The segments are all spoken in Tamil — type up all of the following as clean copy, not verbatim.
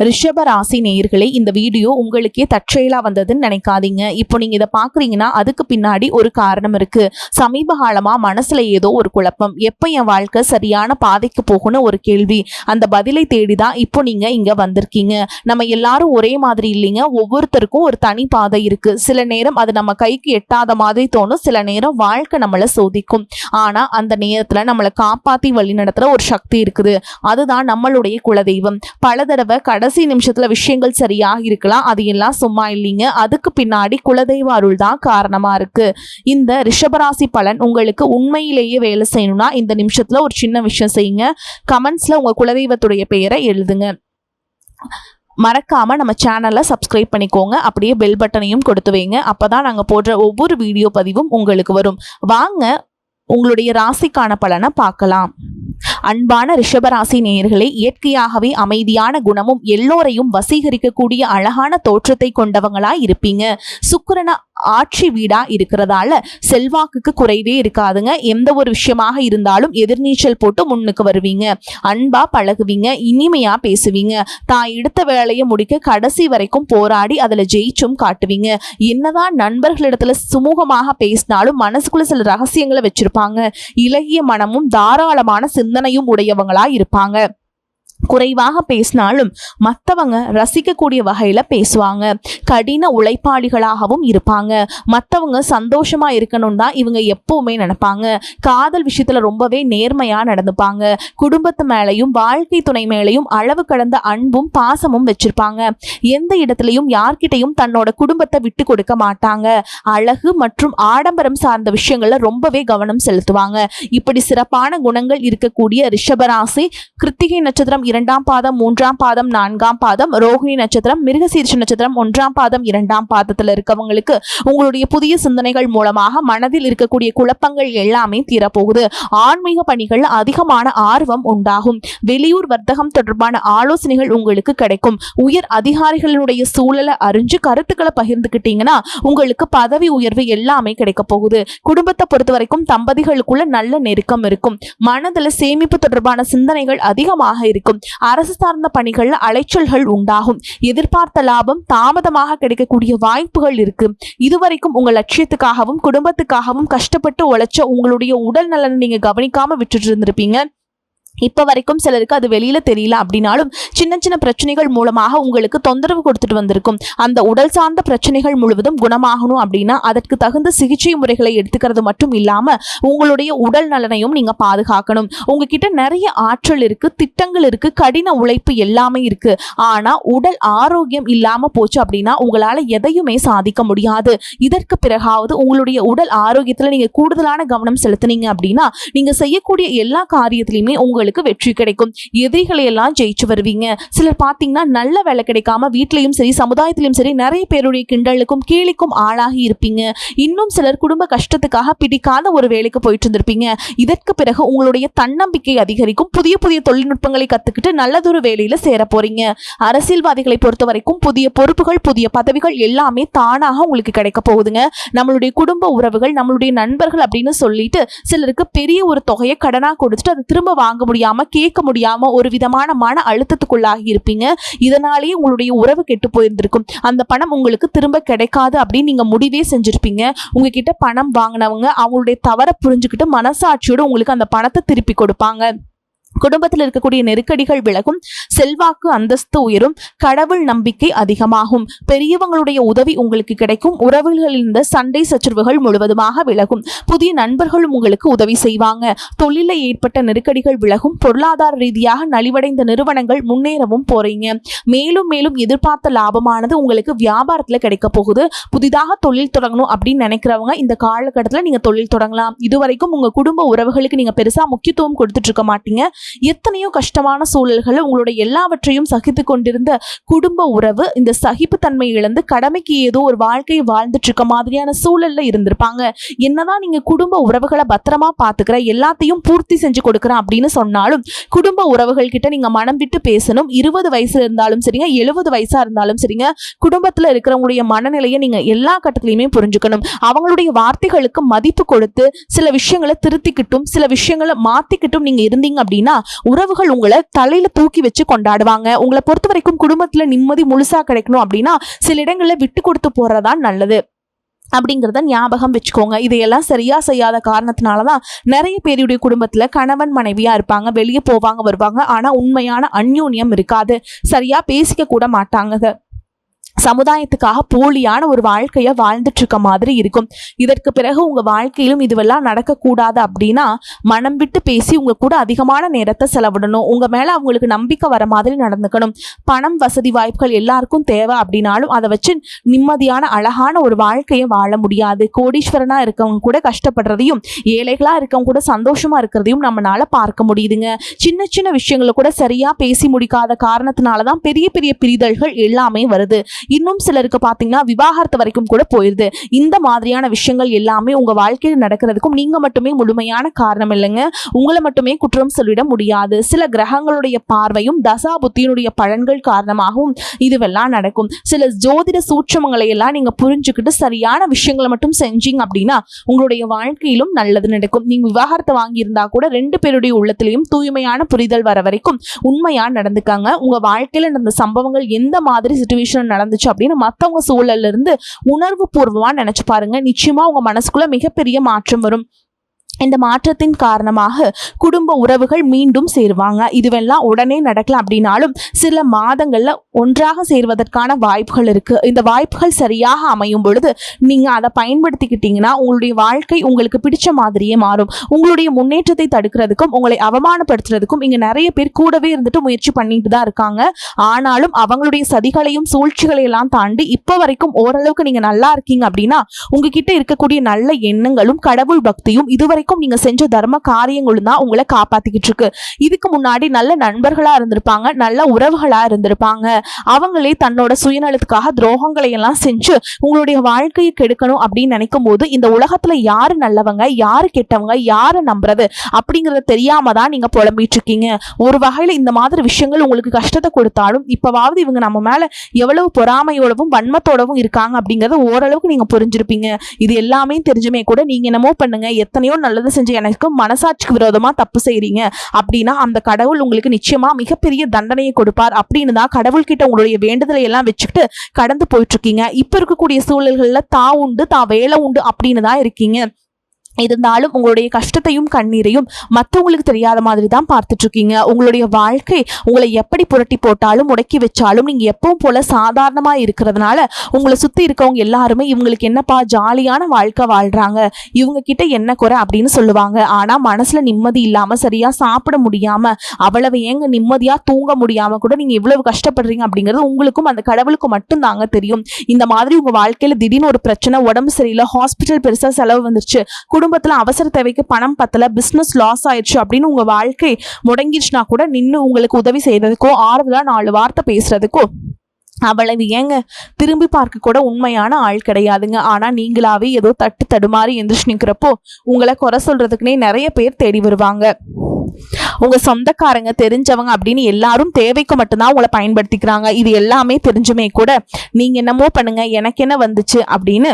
ரிஷப ராசி நேயர்களே, இந்த வீடியோ உங்களுக்கே தற்செயலா வந்ததுன்னு நினைக்காதீங்க. இப்போ நீங்க இதை பாக்குறீங்கன்னா அதுக்கு பின்னாடி ஒரு காரணம் இருக்கு. சமீப காலமா மனசுல ஏதோ ஒரு குழப்பம், எப்ப என் வாழ்க்கை சரியான பாதைக்கு போகும்னு ஒரு கேள்வி. அந்த பதிலை தேடிதான் இப்போ நீங்க இங்க வந்திருக்கீங்க. நம்ம எல்லாரும் ஒரே மாதிரி இல்லைங்க. ஒவ்வொருத்தருக்கும் ஒரு தனி பாதை இருக்கு. சில நேரம் அது நம்ம கைக்கு எட்டாத மாதிரி தோணும், சில நேரம் வாழ்க்கை நம்மளை சோதிக்கும். ஆனா அந்த நேரத்துல நம்மளை காப்பாத்தி வழி நடத்துற ஒரு சக்தி இருக்குது. அதுதான் நம்மளுடைய குலதெய்வம். பல தடவை கடைசி நிமிஷத்துல விஷயங்கள் சரியாக இருக்கலாம், அது எல்லாம் சும்மா இல்லைங்க. அதுக்கு பின்னாடி குலதெய்வ அருள் தான் காரணமா இருக்கு. இந்த ரிஷபராசி பலன் உங்களுக்கு உண்மையிலேயே வேலை செய்யணும்னா இந்த நிமிஷத்துல ஒரு சின்ன விஷயம் செய்யுங்க. கமெண்ட்ஸ்ல உங்க குலதெய்வத்துடைய பெயரை எழுதுங்க. மறக்காம நம்ம சேனலை சப்ஸ்கிரைப் பண்ணிக்கோங்க. அப்படியே பெல் பட்டனையும் கொடுத்து வைங்க. அப்பதான் நாங்க போடுற ஒவ்வொரு வீடியோ பதிவும் உங்களுக்கு வரும். வாங்க உங்களுடைய ராசிக்கான பலனை பார்க்கலாம். அன்பான ரிஷபராசி நேயர்களே, இயற்கையாகவே அமைதியான குணமும் எல்லோரையும் வசீகரிக்கக்கூடிய அழகான தோற்றத்தை கொண்டவங்களா இருப்பீங்க. சுக்கிரன ஆட்சி வீடா இருக்கிறதால செல்வாக்குக்கு குறைவே இருக்காதுங்க. எந்த ஒரு விஷயமாக இருந்தாலும் எதிர்நீச்சல் போட்டு முன்னுக்கு வருவீங்க. அன்பா பழகுவீங்க, இனிமையா பேசுவீங்க. தான் எடுத்த வேலையை முடிக்க கடைசி வரைக்கும் போராடி அதுல ஜெயிச்சும் காட்டுவீங்க. என்னதான் நண்பர்களிடத்துல சுமூகமாக பேசினாலும் மனசுக்குள்ள சில ரகசியங்களை வச்சிருப்பாங்க. இலகிய மனமும் தாராளமான சிந்தனையும் உடையவங்களா இருப்பாங்க. குறைவாக பேசினாலும் மற்றவங்க ரசிக்கக்கூடிய வகையில பேசுவாங்க. கடின உழைப்பாளிகளாகவும் இருப்பாங்க. மற்றவங்க சந்தோஷமா இருக்கணும் தான் இவங்க எப்பவுமே நினைப்பாங்க. காதல் விஷயத்துல ரொம்பவே நேர்மையா நடந்துப்பாங்க. குடும்பத்து மேலையும் வாழ்க்கை துணை மேலையும் அளவு கடந்த அன்பும் பாசமும் வச்சிருப்பாங்க. எந்த இடத்துலையும் யார்கிட்டையும் தன்னோட குடும்பத்தை விட்டு கொடுக்க மாட்டாங்க. அழகு மற்றும் ஆடம்பரம் சார்ந்த விஷயங்கள்ல ரொம்பவே கவனம் செலுத்துவாங்க. இப்படி சிறப்பான குணங்கள் இருக்கக்கூடிய ரிஷபராசி கிருத்திகை நட்சத்திரம் 2ஆம் பாதம் 3ஆம் பாதம் 4ஆம் பாதம், ரோகிணி நட்சத்திரம் மிருகசீரிஷ நட்சத்திரம் 1ஆம் பாதம் 2ஆம் பாதத்துல இருக்கவங்களுக்கு உங்களுடைய புதிய சிந்தனைகள் மூலமாக மனதில் இருக்கக்கூடிய குழப்பங்கள் எல்லாமே தீரப்போகுது. ஆன்மீக பணிகள் அதிகமான ஆர்வம் உண்டாகும். வெளியூர் வர்த்தகம் தொடர்பான ஆலோசனைகள் உங்களுக்கு கிடைக்கும். உயர் அதிகாரிகளுடைய சூழலை அறிஞ்சு கருத்துக்களை பகிர்ந்துக்கிட்டீங்கன்னா உங்களுக்கு பதவி உயர்வு எல்லாமே கிடைக்க போகுது. குடும்பத்தை பொறுத்த வரைக்கும் தம்பதிகளுக்குள்ள நல்ல நெருக்கம் இருக்கும். மனதில் சேமிப்பு தொடர்பான சிந்தனைகள் அதிகமாக இருக்கும். அரசு சார்ந்த பணிகள்ல அலைச்சல்கள் உண்டாகும். எதிர்பார்த்த லாபம் தாமதமாக கிடைக்கக்கூடிய வாய்ப்புகள் இருக்கு. இதுவரைக்கும் உங்க லட்சியத்துக்காகவும் குடும்பத்துக்காகவும் கஷ்டப்பட்டு உழைச்ச உங்களுடைய உடல் நலனை நீங்க கவனிக்காம விட்டுட்டு இருந்திருப்பீங்க. இப்ப வரைக்கும் சிலருக்கு அது வெளியில தெரியல அப்படின்னாலும் சின்ன சின்ன பிரச்சனைகள் மூலமாக உங்களுக்கு தொந்தரவு கொடுத்துட்டு வந்திருக்கும். அந்த உடல் சார்ந்த பிரச்சனைகள் முழுவதும் குணமாகணும் அப்படின்னா அதற்கு தகுந்த சிகிச்சை முறைகளை எடுத்துக்கிறது மட்டும் இல்லாம உங்களுடைய உடல் நலனையும் நீங்க பாதுகாக்கணும். உங்ககிட்ட நிறைய ஆற்றல் இருக்கு, திட்டங்கள் இருக்கு, கடின உழைப்பு எல்லாமே இருக்கு. ஆனா உடல் ஆரோக்கியம் இல்லாம போச்சு அப்படின்னா உங்களால எதையுமே சாதிக்க முடியாது. இதற்கு பிறகாவது உங்களுடைய உடல் ஆரோக்கியத்துல நீங்க கூடுதலான கவனம் செலுத்தினீங்க அப்படின்னா நீங்க செய்யக்கூடிய எல்லா காரியத்திலையுமே உங்களுக்கு வெற்றி கிடைக்கும். எதிரிகளை எல்லாம் ஜெயிச்சு வருவீங்க. சிலர் பாத்தீங்கன்னா நல்ல வேலை கிடைக்காம வீட்லயும் சரி சமுதாயத்திலும் சரி நிறைய பேருடைய கிண்டலுக்கும் கேலிக்கும் ஆளாகி இருப்பீங்க. இன்னும் சிலர் குடும்ப கஷ்டத்துக்காக பிடிக்காத ஒரு வேலைக்கு போயிட்டு இருந்திருப்பீங்க. இதற்கு பிறகு உங்களுடைய தன்னம்பிக்கை அதிகரிக்கும். புதிய புதிய தொழில்நுட்பங்களை கத்துக்கிட்டு நல்லதொரு வேலையில சேர போறீங்க. அரசியல்வாதிகளை பொறுத்த வரைக்கும் புதிய பொறுப்புகள் புதிய பதவிகள் எல்லாமே தானாக உங்களுக்கு கிடைக்க போகுதுங்க. நம்மளுடைய குடும்ப உறவுகள் நம்மளுடைய நண்பர்கள் அப்படின்னு சொல்லிட்டு சிலருக்கு பெரிய ஒரு தொகையை கடனா கொடுத்துட்டு அதை திரும்ப வாங்க முடியாம கேட்க முடியாம ஒரு விதமான மன அழுத்தத்துக்குள்ளாகி இருப்பீங்க. இதனாலேயே உங்களுடைய உறவு கெட்டு போயிருந்திருக்கும். அந்த பணம் உங்களுக்கு திரும்ப கிடைக்காது அப்படின்னு நீங்க முடிவே செஞ்சிருப்பீங்க. உங்ககிட்ட பணம் வாங்கினவங்க அவங்களுடைய தவறை புரிஞ்சுக்கிட்டு மனசாட்சியோடு உங்களுக்கு அந்த பணத்தை திருப்பி கொடுப்பாங்க. குடும்பத்தில் இருக்கக்கூடிய நெருக்கடிகள் விலகும். செல்வாக்கு அந்தஸ்து உயரும். கடவுள் நம்பிக்கை அதிகமாகும். பெரியவங்களுடைய உதவி உங்களுக்கு கிடைக்கும். உறவுகளில் இருந்த சண்டை சச்சரவுகள் முழுவதுமாக விலகும். புதிய நண்பர்களும் உங்களுக்கு உதவி செய்வாங்க. தொழிலில் ஏற்பட்ட நெருக்கடிகள் விலகும். பொருளாதார ரீதியாக நலிவடைந்த நிறுவனங்கள் முன்னேறவும் போறீங்க. மேலும் மேலும் எதிர்பார்த்த லாபமானது உங்களுக்கு வியாபாரத்துல கிடைக்க போகுது. புதிதாக தொழில் தொடங்கணும் அப்படின்னு நினைக்கிறவங்க இந்த காலகட்டத்தில் நீங்க தொழில் தொடங்கலாம். இதுவரைக்கும் உங்க குடும்ப உறவுகளுக்கு நீங்க பெருசா முக்கியத்துவம் கொடுத்துட்டு இருக்க மாட்டீங்க. எத்தனையோ கஷ்டமான சூழல்களை உங்களுடைய எல்லாவற்றையும் சகித்து கொண்டிருந்த குடும்ப உறவு இந்த சகிப்புத்தன்மை இழந்து கடமைக்கு ஏதோ ஒரு வாழ்க்கையை வாழ்ந்துட்டு இருக்க மாதிரியான சூழல்ல இருந்திருப்பாங்க. என்னதான் நீங்க குடும்ப உறவுகளை பத்திரமா பாத்துக்கிற எல்லாத்தையும் பூர்த்தி செஞ்சு கொடுக்குறேன் அப்படின்னு சொன்னாலும் குடும்ப உறவுகள் கிட்ட நீங்க மனம் விட்டு பேசணும். 20 வயசுல இருந்தாலும் சரிங்க 70 வயசா இருந்தாலும் சரிங்க குடும்பத்துல இருக்கிறவங்களுடைய மனநிலையை நீங்க எல்லா கட்டத்திலையுமே புரிஞ்சுக்கணும். அவங்களுடைய வார்த்தைகளுக்கு மதிப்பு கொடுத்து சில விஷயங்களை திருத்திக்கிட்டும் சில விஷயங்களை மாத்திக்கிட்டும் நீங்க இருந்தீங்க அப்படின்னா உறவுகள் உங்களை தலையில தூக்கி வச்சு கொண்டாடுவாங்க. உங்களை பொறுத்த வரைக்கும் குடும்பத்துல நிம்மதி முழுசா கிடைக்கணும் அப்படின்னா சில இடங்கள்ல விட்டு கொடுத்து போறதான் நல்லது அப்படிங்கிறத ஞாபகம் வச்சுக்கோங்க. இதையெல்லாம் சரியா செய்யாத காரணத்தினாலதான் நிறைய பேருடைய குடும்பத்துல கணவன் மனைவியா இருப்பாங்க, வெளியே போவாங்க வருவாங்க, ஆனா உண்மையான அந்யோன்யம் இருக்காது, சரியா பேசிக்க கூட மாட்டாங்க, சமுதாயத்துக்காக போலியான ஒரு வாழ்க்கைய வாழ்ந்துட்டு இருக்க மாதிரி இருக்கும். இதற்கு பிறகு உங்க வாழ்க்கையிலும் இதுவெல்லாம் நடக்கக்கூடாது அப்படின்னா மனம் விட்டு பேசி உங்க கூட அதிகமான நேரத்தை செலவிடணும். உங்க மேல அவங்களுக்கு நம்பிக்கை வர மாதிரி நடந்துக்கணும். பணம் வசதி வாய்ப்புகள் எல்லாருக்கும் தேவை அப்படின்னாலும் அதை வச்சு நிம்மதியான அழகான ஒரு வாழ்க்கையை வாழ முடியாது. கோடீஸ்வரனா இருக்கவங்க கூட கஷ்டப்படுறதையும் ஏழைகளா இருக்கவங்க கூட சந்தோஷமா இருக்கிறதையும் நம்மளால பார்க்க முடியுதுங்க. சின்ன சின்ன விஷயங்களை கூட சரியா பேசி முடிக்காத காரணத்தினாலதான் பெரிய பெரிய பிரிதல்கள் எல்லாமே வருது. இன்னும் சிலருக்கு பாத்தீங்கன்னா விவாகரத்து வரைக்கும் கூட போயிருது. இந்த மாதிரியான விஷயங்கள் எல்லாமே உங்க வாழ்க்கையில் நடக்கிறதுக்கும் நீங்க மட்டுமே முழுமையான காரணம் இல்லைங்க. உங்களை மட்டுமே குற்றம் சொல்லிட முடியாது. சில கிரகங்களுடைய பார்வையும் தசா புத்தியினுடைய பலன்கள் காரணமாகவும் இதுவெல்லாம் நடக்கும். சில ஜோதிட சூட்சமங்களை எல்லாம் நீங்க புரிஞ்சுக்கிட்டு சரியான விஷயங்களை மட்டும் செஞ்சீங்க அப்படின்னா உங்களுடைய வாழ்க்கையிலும் நல்லது நடக்கும். நீங்க விவாகரத்தை வாங்கியிருந்தா கூட 2 பேருடைய உள்ளத்திலையும் தூய்மையான புரிதல் வர வரைக்கும் உண்மையா நடந்துக்காங்க. உங்க வாழ்க்கையில நடந்த சம்பவங்கள் எந்த மாதிரி சிச்சுவேஷன் நடந்துச்சு அப்படின்னு மத்தவங்க சூழல்ல இருந்து உணர்வு பூர்வமா நினைச்சு பாருங்க. நிச்சயமா உங்க மனசுக்குள்ள மிகப்பெரிய மாற்றம் வரும். இந்த மாற்றத்தின் காரணமாக குடும்ப உறவுகள் மீண்டும் சேருவாங்க. இதுவெல்லாம் உடனே நடக்கல அப்படின்னாலும் சில மாதங்கள்ல ஒன்றாக சேர்வதற்கான வாய்ப்புகள் இருக்கு. இந்த வாய்ப்புகள் சரியாக அமையும் பொழுது நீங்க அதை பயன்படுத்திக்கிட்டீங்கன்னா உங்களுடைய வாழ்க்கை உங்களுக்கு பிடிச்ச மாதிரியே மாறும். உங்களுடைய முன்னேற்றத்தை தடுக்கிறதுக்கும் உங்களை அவமானப்படுத்துறதுக்கும் இங்க நிறைய பேர் கூடவே இருந்துட்டு முயற்சி பண்ணிட்டு தான் இருக்காங்க. ஆனாலும் அவங்களுடைய சதிகளையும் சூழ்ச்சிகளையெல்லாம் தாண்டி இப்ப வரைக்கும் ஓரளவுக்கு நீங்க நல்லா இருக்கீங்க அப்படின்னா உங்ககிட்ட இருக்கக்கூடிய நல்ல எண்ணங்களும் கடவுள் பக்தியும் இதுவரை நீங்க செஞ்ச தர்ம காரியங்களும் தான் உங்களை காப்பாத்திக்கிட்டு இருக்கு. இதுக்கு முன்னாடி நல்ல நண்பர்களா இருந்திருப்பாங்க, நல்ல உறவுகளா இருந்திருப்பாங்க. அவங்களே தன்னோட சுயநலத்துக்காக துரோகங்களை எல்லாம் செஞ்சு உங்களுடைய வாழ்க்கையை கெடுக்கணும் அப்படின்னு நினைக்கும் போது இந்த உலகத்துல யாரு நல்லவங்க யாரு கெட்டவங்க யாரை நம்புறது அப்படிங்கறத தெரியாம தான் நீங்க புலம்பிட்டு இருக்கீங்க. ஒரு வகையில இந்த மாதிரி விஷயங்கள் உங்களுக்கு கஷ்டத்தை கொடுத்தாலும் இப்பவாவது இவங்க நம்ம மேல எவ்வளவு பொறாமையோடவும் வன்மத்தோடவும் இருக்காங்க அப்படிங்கறத ஓரளவுக்கு நீங்க புரிஞ்சிருப்பீங்க. இது எல்லாமே தெரிஞ்சுமே கூட நீங்க என்னமோ பண்ணுங்க, எத்தனையோ நல்லது செஞ்சு எனக்கு மனசாட்சிக்கு விரோதமா தப்பு செய்றீங்க அப்படின்னா அந்த கடவுள் உங்களுக்கு நிச்சயமா மிகப்பெரிய தண்டனையை கொடுப்பார் அப்படின்னு தான் கடவுள் கிட்ட உங்களுடைய வேண்டுதலை எல்லாம் வச்சுக்கிட்டு கடந்து போயிட்டு இருக்கீங்க. இப்ப இருக்கக்கூடிய சூழல்கள்ல தான் உண்டு தான் வேலை உண்டு அப்படின்னு தான் இருக்கீங்க. இருந்தாலும் உங்களுடைய கஷ்டத்தையும் கண்ணீரையும் மற்றவங்களுக்கு தெரியாத மாதிரி தான் பார்த்துட்டு இருக்கீங்க. உங்களுடைய வாழ்க்கை உங்களை எப்படி புரட்டி போட்டாலும் முடக்கி வச்சாலும் நீங்க எப்பவும் போல சாதாரணமா இருக்கிறதுனால உங்களை சுத்தி இருக்கவங்க எல்லாருமே இவங்களுக்கு என்னப்பா ஜாலியான வாழ்க்கை வாழ்றாங்க, இவங்க கிட்ட என்ன குறை அப்படின்னு சொல்லுவாங்க. ஆனா மனசுல நிம்மதி இல்லாம சரியா சாப்பிட முடியாம அவ்வளவு ஏங்க நிம்மதியா தூங்க முடியாம கூட நீங்க இவ்வளவு கஷ்டப்படுறீங்க அப்படிங்கிறது உங்களுக்கும் அந்த கடவுளுக்கும் மட்டும் தாங்க தெரியும். இந்த மாதிரி உங்க வாழ்க்கையில திடீர்னு ஒரு பிரச்சனை, உடம்பு சரியில்லை, ஹாஸ்பிட்டல் பெருசா செலவு வந்துருச்சு, குடும்பத்துல அவசர தேவைக்கு பணம் பத்தல, பிசினஸ் லாஸ் ஆயிடுச்சு அப்படின்னு உங்க வாழ்க்கை முடங்கிடுச்சுனா கூட நின்று உங்களுக்கு உதவி செய்யறதுக்கோ ஆறுதலா 4 வார்த்தை பேசுறதுக்கோ அவ்வளவு ஏங்க திரும்பி பார்க்க கூட உண்மையான ஆள் கிடையாதுங்க. ஆனா நீங்களாவே ஏதோ தட்டு தடுமாறி எந்திரிச்சு நிக்கிறப்போ உங்களை குறை சொல்றதுக்குன்னே நிறைய பேர் தேடி வருவாங்க. உங்க சொந்தக்காரங்க தெரிஞ்சவங்க அப்படின்னு எல்லாரும் தேவைக்கு மட்டும்தான் உங்களை பயன்படுத்திக்கிறாங்க. இது எல்லாமே தெரிஞ்சுமே கூட நீங்க என்னமோ பண்ணுங்க எனக்கு என்ன வந்துச்சு அப்படின்னு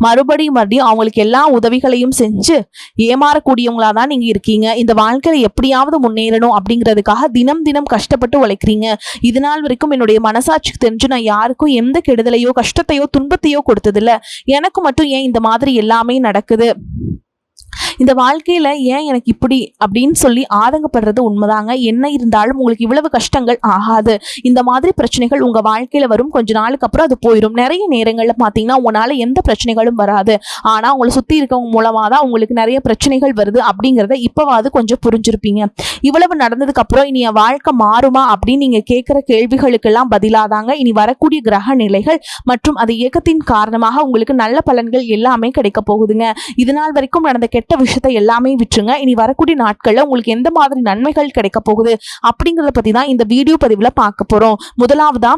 மறுபடியும் அவங்களுக்கு எல்லா உதவிகளையும் செஞ்சு ஏமாறக்கூடியவங்களா தான் நீங்க இருக்கீங்க. இந்த வாழ்க்கையில எப்படியாவது முன்னேறணும் அப்படிங்கிறதுக்காக தினம் தினம் கஷ்டப்பட்டு உழைக்கிறீங்க. இது நாள் வரைக்கும் என்னுடைய மனசாட்சிக்கு தெரிஞ்சு நான் யாருக்கும் எந்த கெடுதலையோ கஷ்டத்தையோ துன்பத்தையோ கொடுத்ததில்ல, எனக்கு மட்டும் ஏன் இந்த மாதிரி எல்லாமே நடக்குது, இந்த வாழ்க்கையில ஏன் எனக்கு இப்படி அப்படின்னு சொல்லி ஆதங்கப்படுறது உண்மைதாங்க. என்ன இருந்தாலும் உங்களுக்கு இவ்வளவு கஷ்டங்கள் ஆகாது. இந்த மாதிரி பிரச்சனைகள் உங்க வாழ்க்கையில வரும், கொஞ்ச நாளுக்கு அப்புறம் அது போயிடும். நிறைய நேரங்கள்ல பாத்தீங்கன்னா உங்களால எந்த பிரச்சனைகளும் வராது, ஆனா உங்களை சுத்தி இருக்கவங்க மூலமா தான் உங்களுக்கு நிறைய பிரச்சனைகள் வருது அப்படிங்கறத இப்பவாது கொஞ்சம் புரிஞ்சிருப்பீங்க. இவ்வளவு நடந்ததுக்கு அப்புறம் இனி என் வாழ்க்கை மாறுமா அப்படின்னு நீங்க கேட்கிற கேள்விகளுக்கெல்லாம் பதிலாதாங்க இனி வரக்கூடிய கிரக நிலைகள் மற்றும் அது இயக்கத்தின் காரணமாக உங்களுக்கு நல்ல பலன்கள் எல்லாமே கிடைக்க போகுதுங்க. இதனால் வரைக்கும் நடந்த கெட்ட விஷயத்தை எல்லாமே விட்டுருங்க. இனி வரக்கூடிய நாட்கள்ல உங்களுக்கு எந்த மாதிரி நன்மைகள் கிடைக்க போகுது அப்படிங்கறத பத்தி தான் இந்த வீடியோ பதிவுல பார்க்க போறோம். முதலாவதா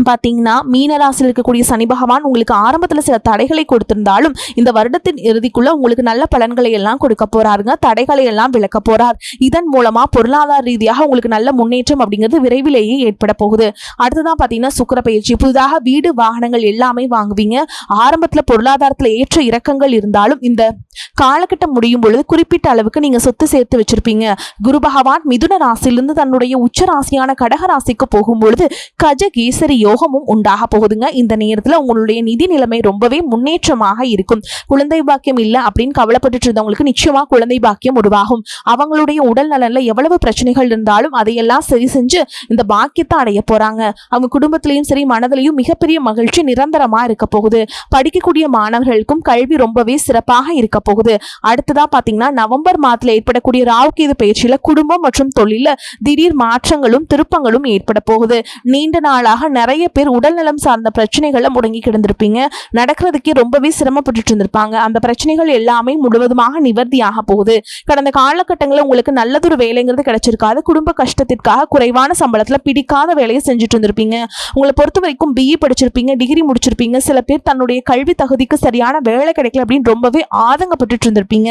பார்த்தீங்கன்னா மீனராசியில் இருக்கக்கூடிய சனி பகவான் உங்களுக்கு ஆரம்பத்தில் சில தடைகளை கொடுத்திருந்தாலும் இந்த வருடத்தின் இறுதிக்குள்ள உங்களுக்கு நல்ல பலன்களை எல்லாம் கொடுக்க போறாருங்க. தடைகளை எல்லாம் விளக்க போறார். இதன் மூலமா பொருளாதார ரீதியாக உங்களுக்கு நல்ல முன்னேற்றம் அப்படிங்கிறது விரைவிலேயே ஏற்பட போகுது. அடுத்ததான் பார்த்தீங்கன்னா சுக்கிர பயிற்சி. புதிதாக வீடு வாகனங்கள் எல்லாமே வாங்குவீங்க. ஆரம்பத்தில் பொருளாதாரத்தில் ஏற்ற இறக்கங்கள் இருந்தாலும் இந்த காலகட்டம் முடியும் பொழுது குறிப்பிட்ட அளவுக்கு நீங்க சொத்து சேர்த்து வச்சிருப்பீங்க. குரு பகவான் மிதுன ராசியிலிருந்து தன்னுடைய உச்ச ராசியான கடக ராசிக்கு போகும் பொழுது கஜகேசரி யோகமும் உண்டாக போகுதுங்க. இந்த நேரத்துல உங்களுடைய நிதி நிலைமை ரொம்பவே முன்னேற்றமாக இருக்கும். குழந்தை பாக்கியம் இல்ல அப்படின்னு கவலைப்பட்டு இருந்தவங்களுக்கு நிச்சயமா குழந்தை பாக்கியம் உருவாகும். அவங்களுடைய உடல் நலன்ல எவ்வளவு பிரச்சனைகள் இருந்தாலும் அதையெல்லாம் சரி செஞ்சு இந்த பாக்கியத்தை அடைய போறாங்க. அவங்க குடும்பத்திலையும் சரி மனதிலையும் மிகப்பெரிய மகிழ்ச்சி நிரந்தரமா இருக்க போகுது. படிக்கக்கூடிய மாணவர்களுக்கும் கல்வி ரொம்பவே சிறப்பாக இருக்க போகுது. அடுத்ததா பாத்தீங்கன்னா நவம்பர் மாதத்துல ஏற்படக்கூடிய ராகுகேது பயிற்சியில குடும்பம் மற்றும் தொழில திடீர் மாற்றங்களும் திருப்பங்களும் ஏற்பட போகுது. நீண்ட நாளாக நிறைய பேர் உடல்நலம் சார்ந்த பிரச்சனைகளை முடங்கி கிடந்திருப்பீங்க. நடக்கிறதுக்கே ரொம்பவே சிரமப்பட்டு இருந்திருப்பாங்க. அந்த பிரச்சனைகள் எல்லாமே முழுவதுமாக நிவர்த்தியாக போகுது. கடந்த காலகட்டங்களில் உங்களுக்கு நல்லதொரு வேலைங்கிறது கிடைச்சிருக்காது. குடும்ப கஷ்டத்திற்காக குறைவான சம்பளத்துல பிடிக்காத வேலையை செஞ்சுட்டு இருந்திருப்பீங்க. உங்களை பொறுத்த வரைக்கும் பிஇ படிச்சிருப்பீங்க, டிகிரி முடிச்சிருப்பீங்க. சில பேர் தன்னுடைய கல்வி தகுதிக்கு சரியான வேலை கிடைக்கல அப்படின்னு ரொம்பவே ஆதங்கப்பட்டு இருந்திருப்பீங்க.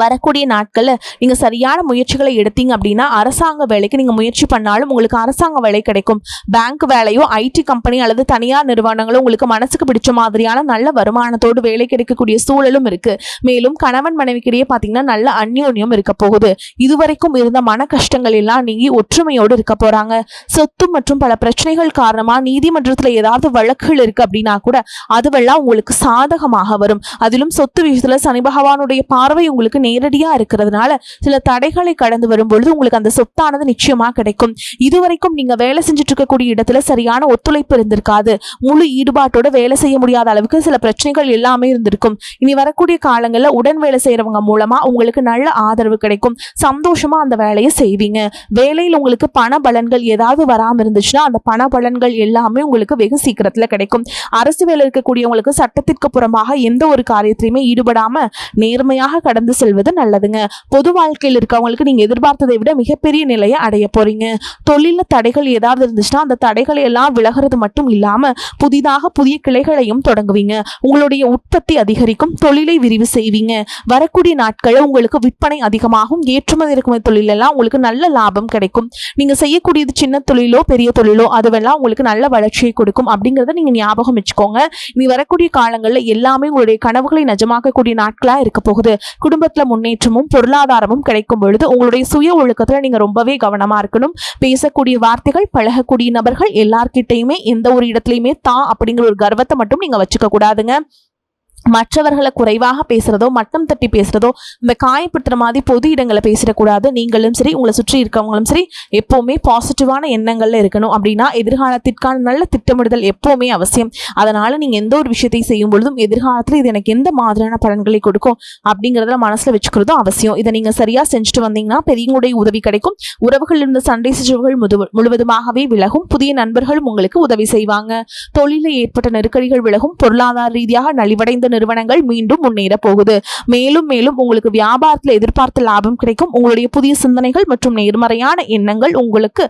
வரக்கூடிய நாட்கள்ல நீங்க சரியான முயற்சிகளை எடுத்தீங்க அப்படின்னா அரசாங்க வேலைக்கு நீங்க முயற்சி பண்ணாலும் உங்களுக்கு அரசாங்க வேலை கிடைக்கும். பேங்க் வேலையோ ஐடி கம்பெனி அல்லது தனியார் நிறுவனங்களோ உங்களுக்கு மனசுக்கு பிடிச்ச மாதிரியான நல்ல வருமானத்தோடு வேலை கிடைக்கக்கூடிய சூழலும் இருக்கு. மேலும் கணவன் மனைவிக்கிடையே பாத்தீங்கன்னா நல்ல அந்யோன்யம் இருக்க போகுது. இதுவரைக்கும் இருந்த மன கஷ்டங்கள் எல்லாம் நீங்கி ஒற்றுமையோடு இருக்க போறாங்க. சொத்து மற்றும் பல பிரச்சனைகள் காரணமா நீதிமன்றத்துல ஏதாவது வழக்குகள் இருக்கு அப்படின்னா கூட அதுவெல்லாம் உங்களுக்கு சாதகமாக வரும். அதிலும் சொத்து விஷயத்துல சனி பகவானுடைய பார்வை உங்களுக்கு நேரடியா இருக்கிறதுனால சில தடைகளை கடந்து வரும்பொழுது உங்களுக்கு அந்த சொத்தானது நிச்சயமா கிடைக்கும். இதுவரைக்கும் நீங்க வேலை செஞ்சுட்டு இருக்கக்கூடிய இடத்துல சரியான ஒத்துழைப்பு இருந்திருக்காது. முழு ஈடுபாட்டோட வேலை செய்ய முடியாத அளவுக்கு சில பிரச்சனைகள் எல்லாமே இருந்திருக்கும். இனி வரக்கூடிய காலங்கள்ல உடன் வேலை செய்யறவங்க மூலமா உங்களுக்கு நல்ல ஆதரவு கிடைக்கும். சந்தோஷமா அந்த வேலையை செய்வீங்க. வேலையில் உங்களுக்கு பண பலன்கள் ஏதாவது வராம இருந்துச்சுன்னா அந்த பண பலன்கள் எல்லாமே உங்களுக்கு வெகு சீக்கிரத்துல கிடைக்கும். அரசு வேலை இருக்கக்கூடியவங்களுக்கு சட்டத்திற்கு புறமாக எந்த ஒரு காரியத்திலையுமே ஈடுபடாம நேர்மையாக கடந்து செல்வது நல்லதுங்க. பொது வாழ்க்கையில் இருக்கவங்களுக்கு நீங்க எதிர்பார்த்ததை விட மிகப்பெரிய நிலையை அடைய போறீங்க. தொழில தடைகள் ஏதாவது இருந்துச்சுன்னா அந்த தடைகளை எல்லாம் விலகிறது மட்டும் இல்லாம புதிதாக புதிய கிளைகளையும் தொடங்குவீங்க. உங்களுடைய உற்பத்தி அதிகரிக்கும். தொழிலை விரிவு செய்வீங்க. வரக்கூடிய நாட்களில் உங்களுக்கு விற்பனை அதிகமாகும். ஏற்றுமதி இறக்குமதி தொழிலெல்லாம் உங்களுக்கு நல்ல லாபம் கிடைக்கும். நீங்க செய்யக்கூடியது சின்ன தொழிலோ பெரிய தொழிலோ அதுவெல்லாம் உங்களுக்கு நல்ல வளர்ச்சியை கொடுக்கும் அப்படிங்கறத நீங்க ஞாபகம் வச்சுக்கோங்க. இனி வரக்கூடிய காலங்களில் எல்லாமே உங்களுடைய கனவுகளை நிஜமாக்கக்கூடிய நாட்களா இருக்க போகுது. குடும்பத்துல முன்னேற்றமும் பொருளாதாரமும் கிடைக்கும் பொழுது உங்களுடைய சுய ஒழுக்கத்துல நீங்க ரொம்பவே கவனமா இருக்கணும். பேசக்கூடிய வார்த்தைகள், பழகக்கூடிய நபர்கள் எல்லார்கிட்டையுமே எந்த ஒரு இடத்துலயுமே தான் அப்படிங்கிற ஒரு கர்வத்தை மட்டும் நீங்க வச்சுக்க கூடாதுங்க. மற்றவர்களை குறைவாக பேசுறதோ மட்டம் தட்டி பேசுறதோ இந்த காயப்படுத்துற மாதிரி பொது இடங்களை பேசிடக்கூடாது. நீங்களும் சரி உங்களை சுற்றி இருக்கவங்களும் சரி எப்பவுமே பாசிட்டிவான எண்ணங்கள்ல இருக்கணும். அப்படின்னா எதிர்காலத்திற்கான நல்ல திட்டமிடுதல் எப்பவுமே அவசியம். அதனால நீங்க எந்த ஒரு விஷயத்தை செய்யும் பொழுதும் எதிர்காலத்துல இது எனக்கு எந்த மாதிரியான பலன்களை கொடுக்கும் அப்படிங்கறத மனசுல வச்சுக்கிறதும் அவசியம். இதை நீங்க சரியா செஞ்சுட்டு வந்தீங்கன்னா பெரியவங்களுடைய உதவி கிடைக்கும். உறவுகள் இருந்த சண்டை சிச்சுகள் முழுவதுமாகவே விலகும். புதிய நண்பர்களும் உங்களுக்கு உதவி செய்வாங்க. தொழிலில் ஏற்பட்ட நெருக்கடிகள் விலகும். பொருளாதார ரீதியாக நலிவடைந்த நிறுவனங்கள் மீண்டும் முன்னேற போகுது. மேலும் மேலும் உங்களுக்கு வியாபாரத்தில் எதிர்பார்த்த லாபம் கிடைக்கும். உங்களுடைய புதிய சிந்தனைகள் மற்றும் நேர்மறையான எண்ணங்கள் உங்களுக்கு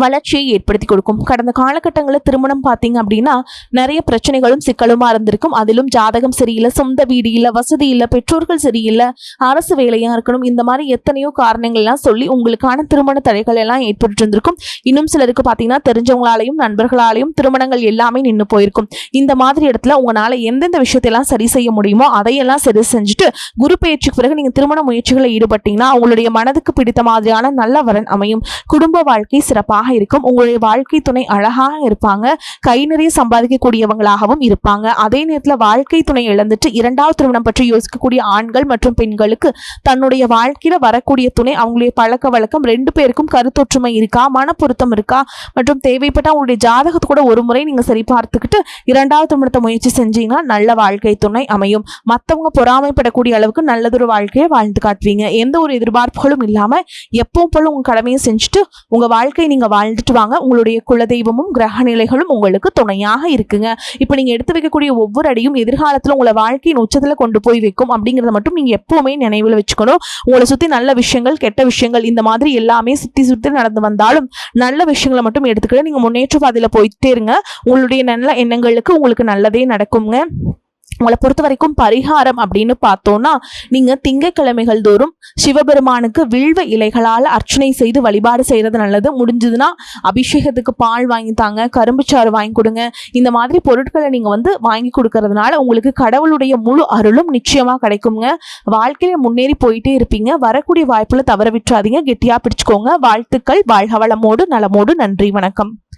வளர்ச்சியை ஏற்படுத்தி கொடுக்கும். கடந்த காலகட்டங்களில் திருமணம் பார்த்தீங்க அப்படின்னா நிறைய பிரச்சனைகளும் சிக்கலுமா இருந்திருக்கும். அதிலும் ஜாதகம் சரியில்லை, சொந்த வீடு இல்லை, வசதி இல்லை, பெற்றோர்கள் சரியில்லை, அரசு வேலையா இருக்கணும், இந்த மாதிரி எத்தனையோ காரணங்கள்லாம் சொல்லி உங்களுக்கான திருமண தடைகள் எல்லாம் ஏற்பட்டு இருந்திருக்கும். இன்னும் சிலருக்கு பார்த்தீங்கன்னா தெரிஞ்சவங்களாலையும் நண்பர்களாலையும் திருமணங்கள் எல்லாமே நின்று போயிருக்கும். இந்த மாதிரி இடத்துல உங்களால எந்தெந்த விஷயத்தையெல்லாம் சரி செய்ய முடியுமோ அதையெல்லாம் சரி செஞ்சுட்டு குரு பயிற்சிக்கு பிறகு நீங்க திருமண முயற்சிகளை ஈடுபட்டீங்கன்னா உங்களுடைய மனதுக்கு பிடித்த மாதிரியான நல்ல வரன் அமையும். குடும்ப வாழ்க்கை சிறப்பாக இருக்கும். உங்களுடைய வாழ்க்கை துணை அழகாக இருப்பாங்க. கை நிறைய சம்பாதிக்கக்கூடியவங்களாகவும் இருப்பாங்க. அதே நேரத்தில் வாழ்க்கை துணை இழந்துட்டு இரண்டாவது திருமணம் பற்றி யோசிக்கக்கூடிய ஆண்கள் மற்றும் பெண்களுக்கு தன்னுடைய வாழ்க்கையில வரக்கூடிய துணை அவங்களுடைய பழக்க வழக்கம் ரெண்டு பேருக்கும் கருத்தொற்றுமை இருக்கா, மன பொருத்தம் இருக்கா மற்றும் தேவைப்பட்ட அவங்களுடைய ஜாதகத்தை கூட ஒரு முறை நீங்க சரி பார்த்துக்கிட்டு இரண்டாவது திருமணத்தை முயற்சி செஞ்சீங்கன்னா நல்ல வாழ்க்கை துணை அமையும். மற்றவங்க பொறாமைப்படக்கூடிய அளவுக்கு நல்லதொரு வாழ்க்கையை வாழ்ந்து காட்டுவீங்க. எந்த ஒரு எதிர்பார்ப்புகளும் இல்லாம எப்பவும் போல உங்க கடமையை செஞ்சுட்டு உங்க வாழ்க்கையை நீங்க வாழ்ந்துட்டு வாங்க. உங்களுடைய குலதெய்வமும் கிரக நிலைகளும் உங்களுக்கு துணையாக இருக்குங்க. இப்போ நீங்க எடுத்து வைக்கக்கூடிய ஒவ்வொரு அடியும் எதிர்காலத்துல உங்களை வாழ்க்கையின் உச்சத்துல கொண்டு போய் வைக்கும் அப்படிங்கறத மட்டும் நீங்க எப்பவுமே நினைவில் வச்சுக்கணும். உங்களை சுத்தி நல்ல விஷயங்கள் கெட்ட விஷயங்கள் இந்த மாதிரி எல்லாமே சுத்தி சுத்தி நடந்து வந்தாலும் நல்ல விஷயங்களை மட்டும் எடுத்துக்கிட்டு நீங்க முன்னேற்ற பாதையில போயிட்டே இருங்க. உங்களுடைய நல்ல எண்ணங்களுக்கு உங்களுக்கு நல்லதே நடக்குங்க. உங்களை பொறுத்த வரைக்கும் பரிகாரம் அப்படின்னு பார்த்தோம்னா, நீங்க திங்கட்கிழமைகள் தோறும் சிவபெருமானுக்கு வில்வ இலைகளால் அர்ச்சனை செய்து வழிபாடு செய்யறது நல்லது. முடிஞ்சதுன்னா அபிஷேகத்துக்கு பால் வாங்கி தாங்க, கரும்புச்சாறு வாங்கி கொடுங்க. இந்த மாதிரி பொருட்களை நீங்க வாங்கி கொடுக்கறதுனால உங்களுக்கு கடவுளுடைய முழு அருளும் நிச்சயமா கிடைக்குங்க. வாழ்க்கையில முன்னேறி போயிட்டே இருப்பீங்க. வரக்கூடிய வாய்ப்புல தவற விட்டுறாதீங்க, கெட்டியா பிடிச்சுக்கோங்க. வாழ்த்துக்கள். வாழ்க வளமோடு நலமோடு. நன்றி, வணக்கம்.